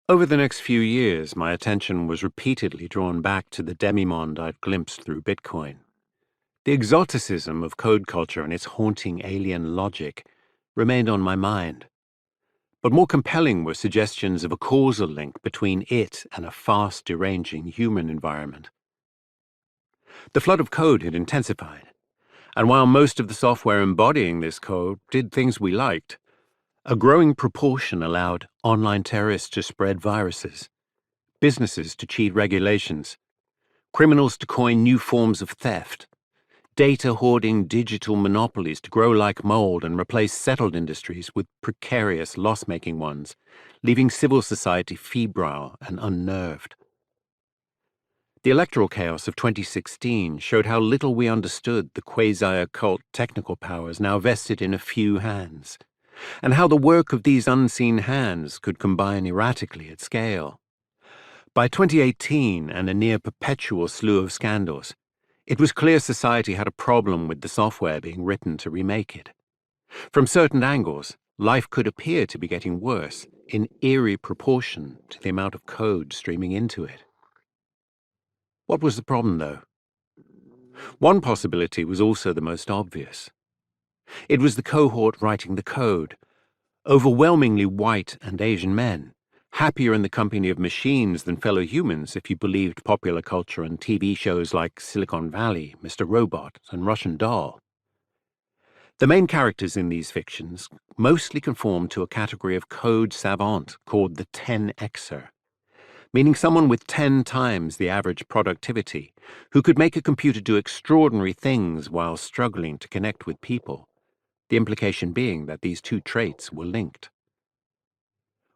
Over the next few years, my attention was repeatedly drawn back to the demimonde I'd glimpsed through Bitcoin. The exoticism of code culture and its haunting alien logic remained on my mind. But more compelling were suggestions of a causal link between it and a fast, deranging human environment. The flood of code had intensified, and while most of the software embodying this code did things we liked, a growing proportion allowed online terrorists to spread viruses, businesses to cheat regulations, criminals to coin new forms of theft, data-hoarding digital monopolies to grow like mold and replace settled industries with precarious, loss-making ones, leaving civil society febrile and unnerved. The electoral chaos of 2016 showed how little we understood the quasi-occult technical powers now vested in a few hands, and how the work of these unseen hands could combine erratically at scale. By 2018 and a near-perpetual slew of scandals, it was clear society had a problem with the software being written to remake it. From certain angles, life could appear to be getting worse in eerie proportion to the amount of code streaming into it. What was the problem, though? One possibility was also the most obvious. It was the cohort writing the code, overwhelmingly white and Asian men, happier in the company of machines than fellow humans if you believed popular culture and TV shows like Silicon Valley, Mr. Robot, and Russian Doll. The main characters in these fictions mostly conform to a category of code savant called the 10Xer, meaning someone with 10 times the average productivity, who could make a computer do extraordinary things while struggling to connect with people, the implication being that these two traits were linked.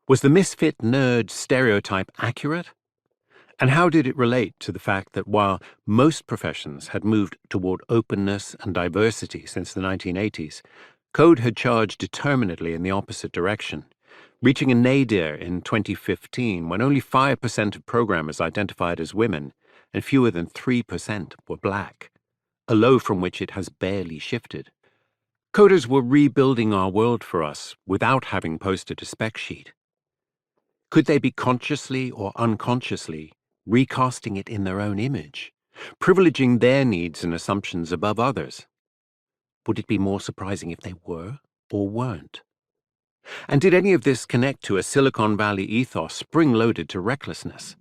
Was the misfit nerd stereotype accurate? And how did it relate to the fact that while most professions had moved toward openness and diversity since the 1980s, code had charged determinedly in the opposite direction, reaching a nadir in 2015 when only 5% of programmers identified as women and fewer than 3% were black, a low from which it has barely shifted. Coders were rebuilding our world for us without having posted a spec sheet. Could they be consciously or unconsciously recasting it in their own image, privileging their needs and assumptions above others? Would it be more surprising if they were or weren't? And did any of this connect to a Silicon Valley ethos spring-loaded to recklessness?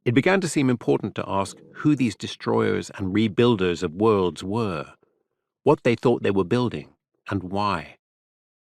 It began to seem important to ask who these destroyers and rebuilders of worlds were, what they thought they were building, and why.